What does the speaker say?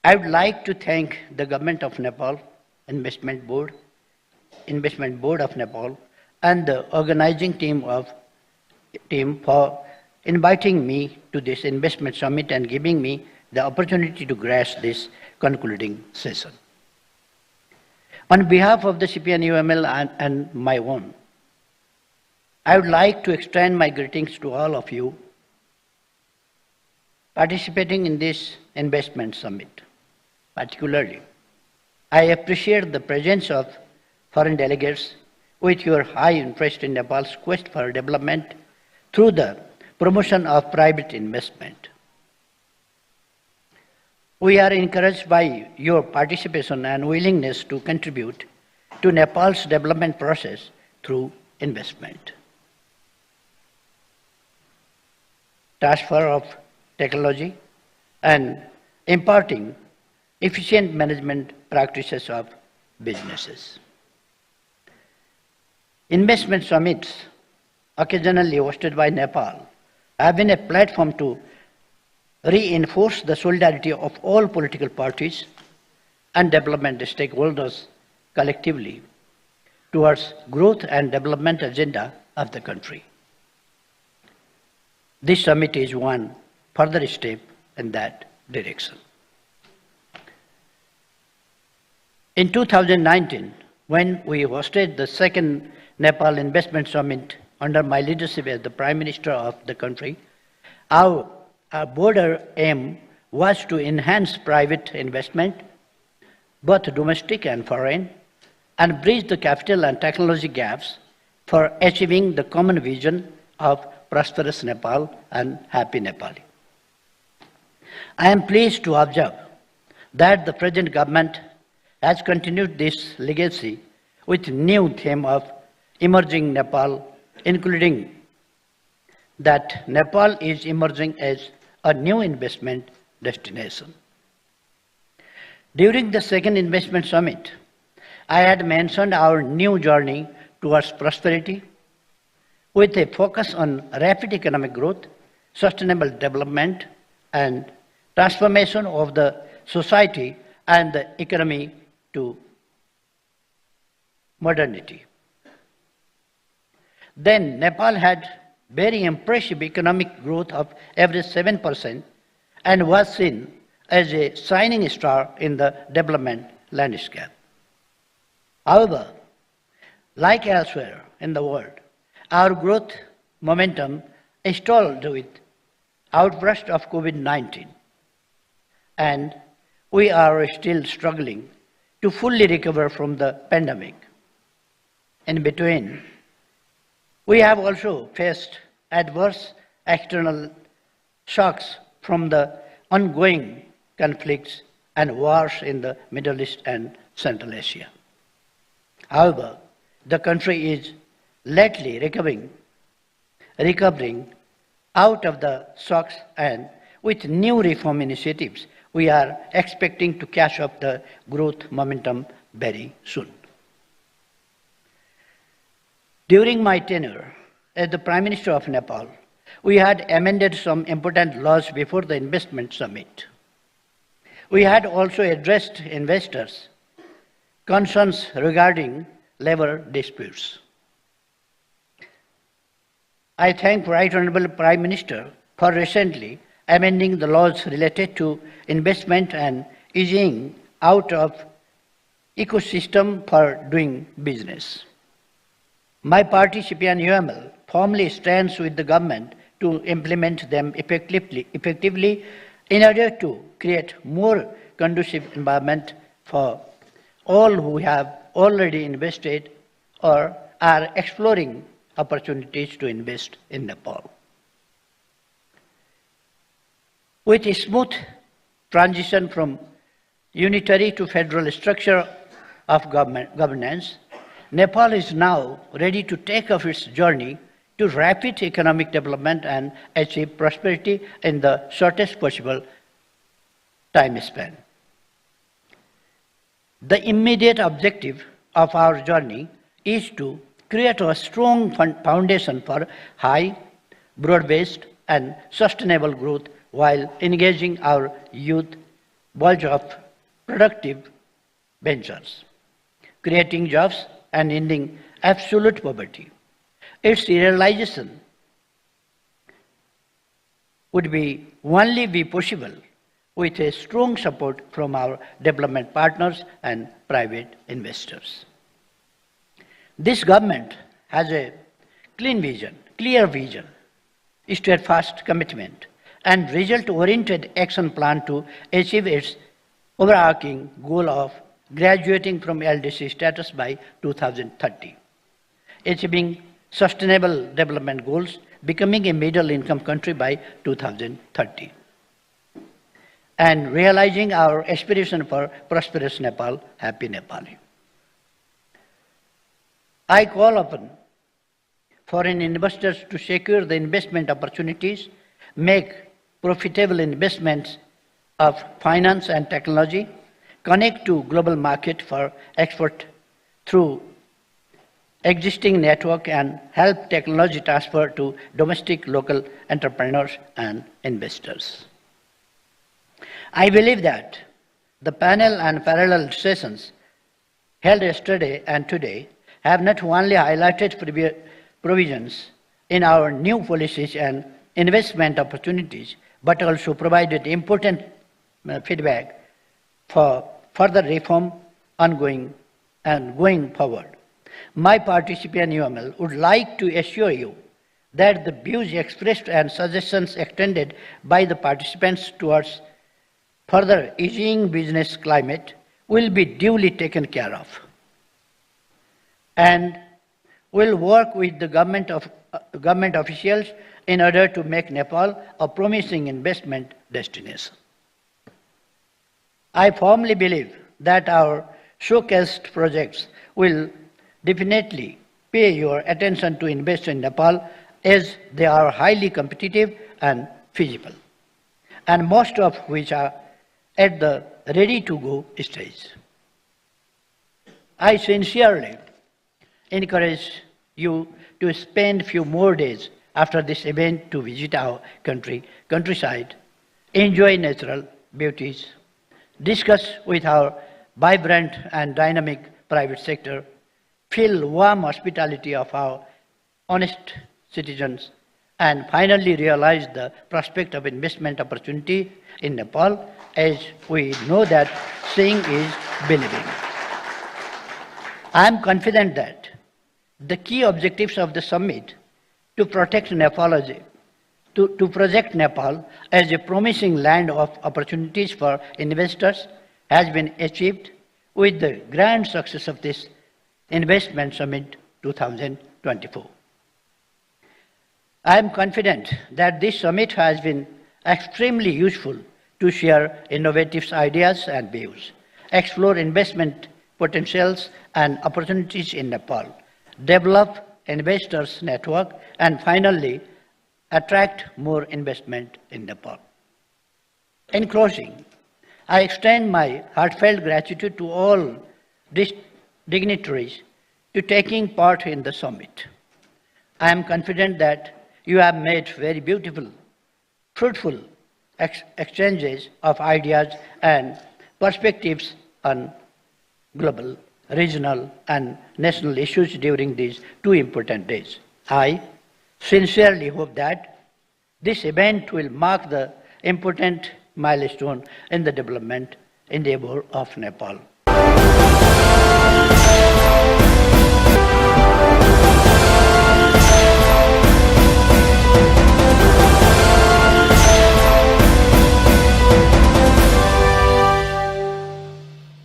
I would like to thank the Government of Nepal, Investment Board, Investment Board of Nepal, and the organizing team for inviting me to this investment summit and giving me the opportunity to grace this concluding session. On behalf of the CPN-UML and my own, I would like to extend my greetings to all of you participating in this investment summit. Particularly, I appreciate the presence of foreign delegates with your high interest in Nepal's quest for development through the promotion of private investment. We are encouraged by your participation and willingness to contribute to Nepal's development process through investment. Transfer of technology and imparting efficient management practices of businesses. Investment summits, occasionally hosted by Nepal, have been a platform to reinforce the solidarity of all political parties and development stakeholders collectively towards growth and development agenda of the country. This summit is one further step in that direction. In 2019, when we hosted the second Nepal Investment Summit under my leadership as the Prime Minister of the country, our broader aim was to enhance private investment, both domestic and foreign, and bridge the capital and technology gaps for achieving the common vision of prosperous Nepal and happy Nepali. I am pleased to observe that the present government has continued this legacy with new theme of emerging Nepal, including that Nepal is emerging as a new investment destination. During the second investment summit, I had mentioned our new journey towards prosperity with a focus on rapid economic growth, sustainable development, and transformation of the society and the economy to modernity. Then Nepal had very impressive economic growth of average 7% and was seen as a shining star in the development landscape. However, like elsewhere in the world, our growth momentum stalled with outburst of COVID-19, and we are still struggling to fully recover from the pandemic. In between, we have also faced adverse external shocks from the ongoing conflicts and wars in the Middle East and Central Asia. However, the country is lately recovering out of the shocks, and with new reform initiatives, we are expecting to catch up the growth momentum very soon. During my tenure as the Prime Minister of Nepal, we had amended some important laws before the investment summit. We had also addressed investors' concerns regarding labor disputes. I thank Right Honorable Prime Minister for recently amending the laws related to investment and easing out of ecosystem for doing business. My party, CPN-UML, firmly stands with the government to implement them effectively in order to create more conducive environment for all who have already invested or are exploring opportunities to invest in Nepal. With a smooth transition from unitary to federal structure of governance, Nepal is now ready to take off its journey to rapid economic development and achieve prosperity in the shortest possible time span. The immediate objective of our journey is to create a strong foundation for high, broad-based, and sustainable growth while engaging our youth bulge of productive ventures, creating jobs and ending absolute poverty. Its realization would only be possible with a strong support from our development partners and private investors. This government has a clear vision, steadfast commitment, and result-oriented action plan to achieve its overarching goal of graduating from LDC status by 2030, achieving sustainable development goals, becoming a middle-income country by 2030, and realizing our aspiration for prosperous Nepal, happy Nepali. I call upon foreign investors to secure the investment opportunities, make profitable investments of finance and technology, connect to global market for export through existing network, and help technology transfer to domestic local entrepreneurs and investors. I believe that the panel and parallel sessions held yesterday and today have not only highlighted provisions in our new policies and investment opportunities, but also provided important feedback for further reform ongoing and going forward. My participant UML would like to assure you that the views expressed and suggestions extended by the participants towards further easing business climate will be duly taken care of, and will work with the government officials in order to make Nepal a promising investment destination. I firmly believe that our showcased projects will definitely pay your attention to invest in Nepal, as they are highly competitive and feasible, and most of which are at the ready-to-go stage. I sincerely encourage you to spend a few more days after this event to visit our countryside, enjoy natural beauties, discuss with our vibrant and dynamic private sector, feel warm hospitality of our honest citizens, and finally realize the prospect of investment opportunity in Nepal, as we know that seeing is believing. I am confident that the key objectives of the summit to project Nepal as a promising land of opportunities for investors has been achieved with the grand success of this Investment Summit 2024. I am confident that this summit has been extremely useful to share innovative ideas and views, explore investment potentials and opportunities in Nepal, develop investors' network, and finally, attract more investment in Nepal. In closing, I extend my heartfelt gratitude to all dignitaries to taking part in the summit. I am confident that you have made very beautiful, fruitful exchanges of ideas and perspectives on global, regional, and national issues during these 2 important days. I sincerely hope that this event will mark the important milestone in the development endeavor of Nepal.